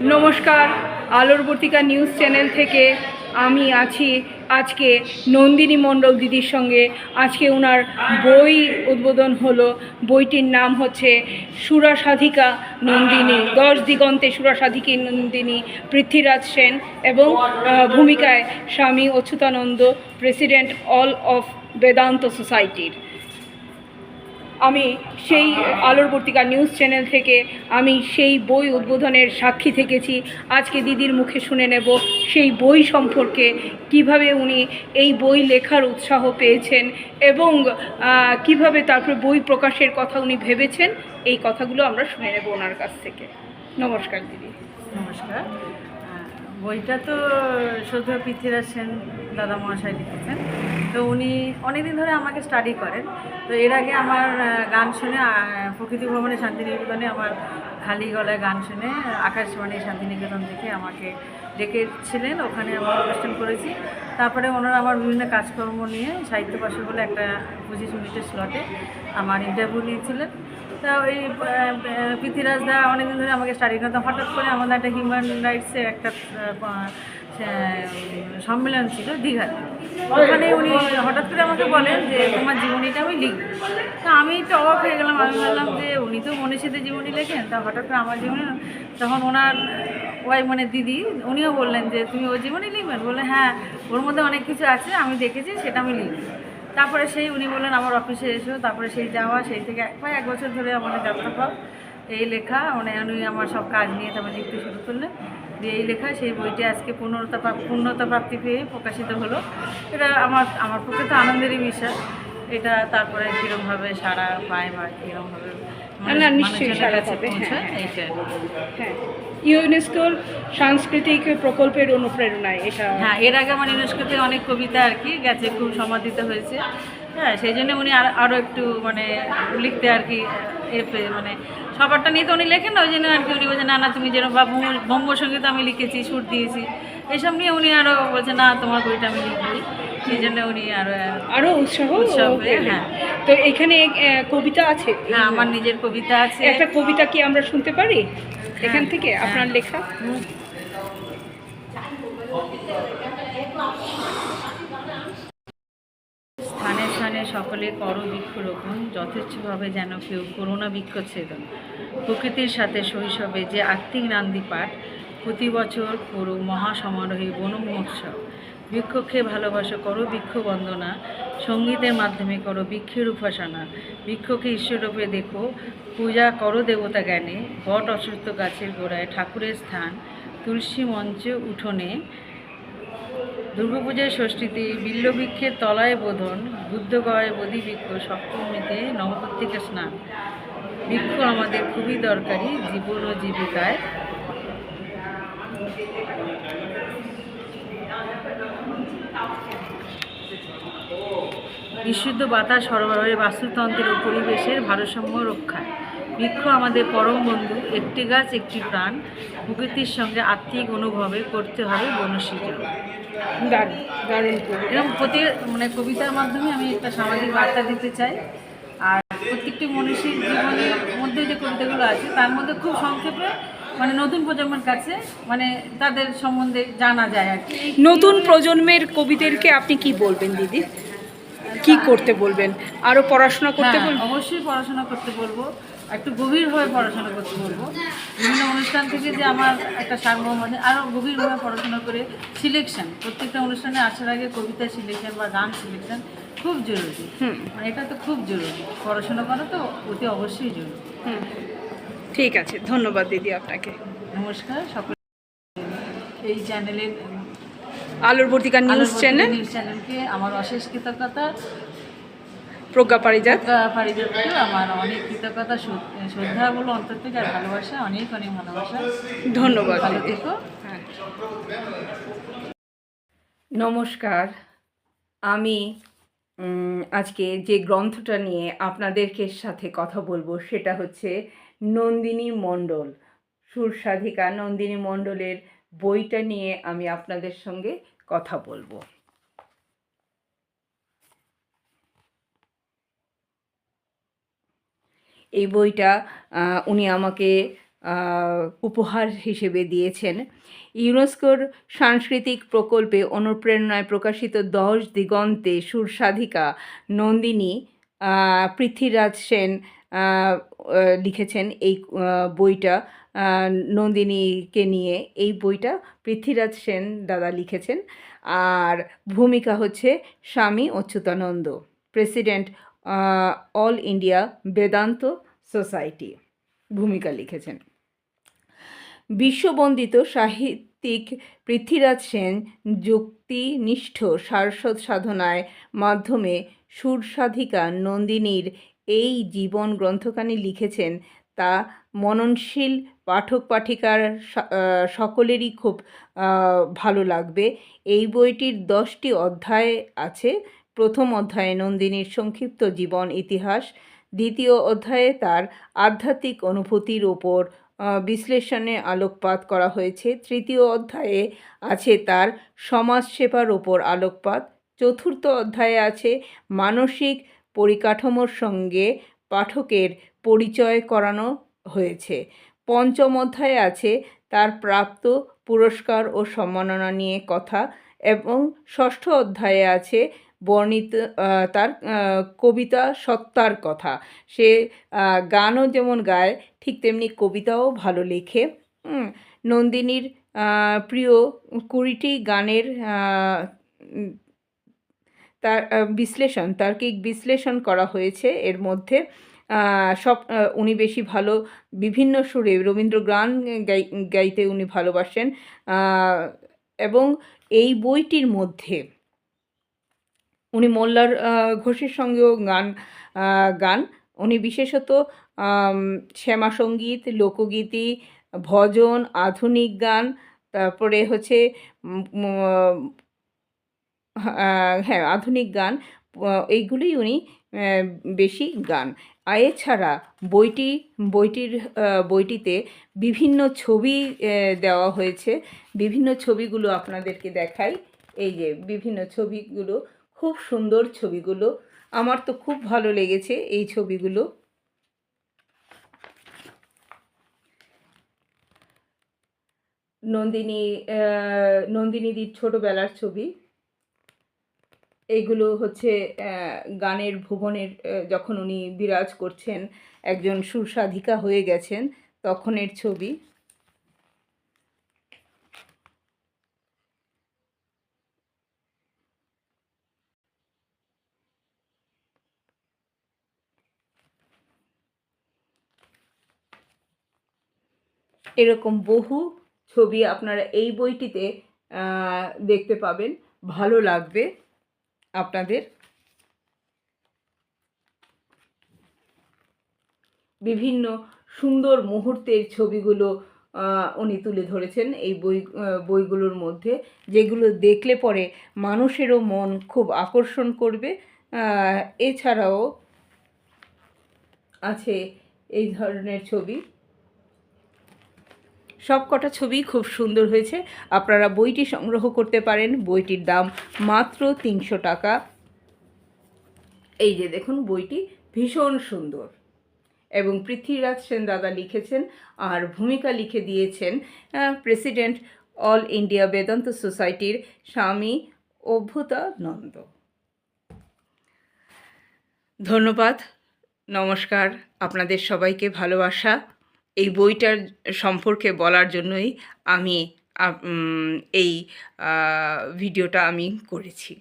নমস্কার, আলোর বর্তিকা news channel থেকে আমি আছি আজকে নন্দিনী মণ্ডল দিদির সঙ্গে। আজকে ওনার বই উদ্বোধন হলো। বইটির নাম হচ্ছে সুরাসাধিকা নন্দিনী, 10 দিগন্তে সুরাসাধিকী নন্দিনী, পৃথ্বীরাজ সেন এবং ভূমিকায় স্বামী Achyutananda, president all of Vedanta সোসাইটির। আমি সেই আলোর পত্রিকা নিউজ চ্যানেল থেকে আমি সেই বই উদ্বোধনের সাক্ষী থেকেছি। আজকে দিদির মুখে শুনে নেব সেই বই সম্পর্কে, কিভাবে উনি এই বই লেখার উৎসাহ পেয়েছেন এবং কিভাবে তারপরে বই প্রকাশের কথা উনি ভেবেছেন। এই কথাগুলো আমরা শুনে নেব ওনার কাছ থেকে। নমস্কার দিদি। নমস্কার। বইটা তো শুধু পৃথ্বীরাজ সেন দাদা মহাশয় লিখেছেন। তো উনি অনেকদিন ধরে আমাকে স্টাডি করেন। তো এর আগে আমার গান শুনে প্রকৃতি ভবনে শান্তিনিকেতনে আমার খালি গলায় গান শুনে আকাশবাণী শান্তিনিকেতন থেকে আমাকে ডেকেছিলেন, ওখানে আমরা অনুষ্ঠান করেছি। তারপরে ওনারা আমার বিভিন্ন কাজকর্ম নিয়ে সাহিত্য পাশে বলে একটা 25 মিনিটের স্লটে আমার ইন্টারভিউ নিয়েছিলেন। তা ওই পৃথ্বীরাজ দা অনেকদিন ধরে আমাকে স্টাডি করতাম। হঠাৎ করে আমাদের একটা হিউম্যান রাইটসের একটা সম্মেলন ছিল দীঘাতে। ওখানে উনি হঠাৎ করে আমাকে বলেন যে তোমার জীবনীটা আমি লিখব। তা আমি তো অবাক হয়ে গেলাম। আমি ভাবলাম যে উনি তো মনীষীদের জীবনী লেখেন, তা হঠাৎ করে আমার জীবনী। তখন ওনার ওয়াই মানে দিদি উনিও বললেন যে তুমি ওর জীবনী লিখবেন। বললেন হ্যাঁ, ওর মধ্যে অনেক কিছু আছে, আমি দেখেছি, সেটা আমি লিখব। তারপরে সেই উনি বললেন আমার অফিসে এসো। তারপরে সেই যাওয়া, সেই থেকে প্রায় 1 বছর ধরে আমাদের যাত্রাপথ এই লেখা। উনি আমার সব কাজ নিয়ে তারপরে লিখতে শুরু করলেন। দিয়ে এই লেখা সেই বইটি আজকে পূর্ণতা প্রাপ্তি পেয়ে প্রকাশিত হলো। এটা আমার পক্ষে তো আনন্দেরই বিষয়। এটা তারপরে কীরকমভাবে সাড়া পায় বা কীরকমভাবে নিশ্চয়ই সাড়া পাবে। এইটা হ্যাঁ, ইউনেস্কোর সাংস্কৃতিক প্রকল্পের অনুপ্রেরণায় এটা। হ্যাঁ, এর আগে আমার ইউনেস্কোতে অনেক কবিতা আর কি গেছে, খুব সমাদিত হয়েছে। হ্যাঁ, সেই জন্য উনি আরও একটু মানে লিখতে আর কি মানে সবারটা নিয়ে তো উনি লেখেন না, ওই জন্য আর কি উনি বলছেন না তুমি যেরকম বা বঙ্গসঙ্গীত আমি লিখেছি, সুর দিয়েছি, এইসব নিয়ে উনি আরও বলছেন না তোমার বইটা আমি লিখবই। সেই জন্য উনি আরও উৎসাহ। হ্যাঁ, তো এখানে কবিতা আছে। হ্যাঁ, আমার নিজের কবিতা আছে। একটা কবিতা কি আমরা শুনতে পারি এখান থেকে আপনার লেখা? স্থানে স্থানে সকলে করো বৃক্ষরোপণ, যথেচ্ছভাবে যেন কেউ করোনা বৃক্ষচ্ছেদন। প্রকৃতির সাথে শৈশবে যে আত্মিক নান্দি পাঠ, প্রতি বছর করো মহাসমারোহে বন মহোৎসব। বৃক্ষকে ভালোবাসা, করো বৃক্ষ বন্দনা, সঙ্গীতের মাধ্যমে করো বৃক্ষের উপাসনা। বৃক্ষকে ঈশ্বররূপে দেখো, পূজা করো দেবতা জ্ঞানে। বট অশ্বত্থ গাছের গোড়ায় ঠাকুরের স্থান, তুলসী মঞ্চ উঠোনে। দুর্গাপূজায় ষষ্ঠীতে বিল্লবৃক্ষের তলায় বোধন, বুদ্ধগয় বোধি বৃক্ষ, সপ্তমীতে নবপত্রিকা স্নান। বৃক্ষ আমাদের খুবই দরকারি জীবন ও জীবিকায়। বিশুদ্ধ বাতাস সরবরাহে, বাস্তুতন্ত্রের ও পরিবেশের ভারসাম্য রক্ষায়। বৃক্ষ আমাদের পরম বন্ধু, একটি গাছ একটি প্রাণ। প্রকৃতির সঙ্গে আত্মিক অনুভবে করতে হবে বনসৃজন। এরকম মানে কবিতার মাধ্যমে আমি একটা সামাজিক বার্তা দিতে চাই। আর প্রত্যেকটি মনীষীর জীবনের মধ্যে যে কবিতাগুলো আছে তার মধ্যে খুব সংক্ষেপে মানে নতুন প্রজন্মের কাছে মানে তাদের সম্বন্ধে জানা যায় আর কি। নতুন প্রজন্মের কবিদেরকে আপনি কি বলবেন দিদি? কি করতে বলবেন? আরও পড়াশোনা করতে বলবেন? অবশ্যই পড়াশোনা করতে বলবো, একটু গভীরভাবে পড়াশোনা করতে বলবো। বিভিন্ন অনুষ্ঠান থেকে যে আমার একটা সার্বভৌম আছে, আরও গভীরভাবে পড়াশোনা করে সিলেকশন, প্রত্যেকটা অনুষ্ঠানে আসার আগে কবিতা সিলেকশন বা গান সিলেকশন খুব জরুরি। মানে এটা তো খুব জরুরি, পড়াশোনা করা তো অতি অবশ্যই জরুরি। ঠিক আছে, ধন্যবাদ দিদি আপনাকে। নমস্কার সকল এই চ্যানেলের আলোর বর্তিকা নিউজ চ্যানেলকে আমার অশেষ কৃতজ্ঞতা। প্রজ্ঞা পারিজাতকে আমার অনেক কৃতজ্ঞতা, শ্রদ্ধা বলো অন্তর থেকে, আর ভালোবাসা, অনেক অনেক ভালোবাসা। ধন্যবাদ। ভালো থেকো। নমস্কার, আমি আজকে যে গ্রন্থটা নিয়ে আপনাদেরকে সাথে কথা বলবো সেটা হচ্ছে নন্দিনী মণ্ডল, সুরসাধিকা নন্দিনী মণ্ডলের বইটা নিয়ে আমি আপনাদের সঙ্গে কথা বলবো। এই বইটা উনি আমাকে উপহার হিসেবে দিয়েছেন। ইউনেস্কোর সাংস্কৃতিক প্রকল্পে অনুপ্রেরণায় প্রকাশিত 10 দিগন্তে সুরসাধিকা নন্দিনী পৃথ্বীরাজ সেন লিখেছেন এই বইটা। নন্দিনীকে নিয়ে এই বইটা পৃথ্বীরাজ সেন দাদা লিখেছেন। আর ভূমিকা হচ্ছে স্বামী Achyutananda, president all India Vedanta society, ভূমিকা লিখেছেন। বিশ্ববন্দিত সাহিত্যিক পৃথ্বীরাজ সেন যুক্তিনিষ্ঠ সারস্বত সাধনায় মাধ্যমে সুরসাধিকা নন্দিনীর এই জীবন গ্রন্থখানি লিখেছেন, তা মননশীল পাঠক পাঠিকার সকলেরই খুব ভালো লাগবে। এই বইটির 10টি অধ্যায় আছে। প্রথম অধ্যায়ে নন্দিনীর সংক্ষিপ্ত জীবন ইতিহাস, দ্বিতীয় অধ্যায়ে তার আধ্যাত্মিক অনুভূতির ওপর বিশ্লেষণে আলোকপাত করা হয়েছে। তৃতীয় অধ্যায়ে আছে তার সমাজসেবার ওপর আলোকপাত। চতুর্থ অধ্যায়ে আছে মানসিক পরিকাঠামোর সঙ্গে পাঠকের পরিচয় করানো হয়েছে। পঞ্চম অধ্যায়ে আছে তার প্রাপ্ত পুরস্কার ও সম্মাননা নিয়ে কথা, এবং ষষ্ঠ অধ্যায়ে আছে বর্ণিত তার কবিতা সত্তার কথা। সে গানও যেমন গায়, ঠিক তেমনি কবিতাও ভালো লেখে। নন্দিনীর প্রিয় 20টি গানের তার তার্কিক বিশ্লেষণ করা হয়েছে। এর মধ্যে সব উনি বেশি ভালো বিভিন্ন সুরে রবীন্দ্র গান গাইতে উনি ভালোবাসেন, এবং এই বইটির মধ্যে উনি মোল্লার ঘোষের সঙ্গেও গান। উনি বিশেষত শ্যামা সঙ্গীত, লোকগীতি, ভজন, আধুনিক গান, তারপরে হচ্ছে হ্যাঁ আধুনিক গান, এইগুলোই উনি বেশি গান। এছাড়া বইটিতে বিভিন্ন ছবি দেওয়া হয়েছে। বিভিন্ন ছবিগুলো আপনাদেরকে দেখাই। এই যে বিভিন্ন ছবিগুলো, খুব সুন্দর ছবিগুলো, আমার তো খুব ভালো লেগেছে এই ছবিগুলো। নন্দিনীদির ছোটোবেলার ছবি। এইগুলো হচ্ছে গানের ভুবনের যখন উনি বিরাজ করছেন, একজন সুরসাধিকা হয়ে গেছেন তখনের ছবি। এরকম বহু ছবি আপনারা এই বইটিতে দেখতে পাবেন, ভালো লাগবে আপনাদের। বিভিন্ন সুন্দর মুহূর্তের ছবিগুলো উনি তুলে ধরেছেন এই বইগুলোর মধ্যে, যেগুলো দেখলে পরে মানুষেরও মন খুব আকর্ষণ করবে। এছাড়াও আছে এই ধরনের ছবি। সব কটা ছবি খুব সুন্দর হয়েছে। আপনারা বইটি সংগ্রহ করতে পারেন। বইটির দাম মাত্র 300 টাকা। এই যে দেখুন, বইটি ভীষণ সুন্দর, এবং পৃথ্বীরাজ সেন দাদা লিখেছেন, আর ভূমিকা লিখে দিয়েছেন প্রেসিডেন্ট অল ইন্ডিয়া বেদান্ত সোসাইটির স্বামী অভ্যুতানন্দ। ধন্যবাদ, নমস্কার। আপনাদের সবাইকে ভালোবাসা। এই বইটার সম্পর্কে বলার জন্যই আমি এই ভিডিওটা আমি করেছি।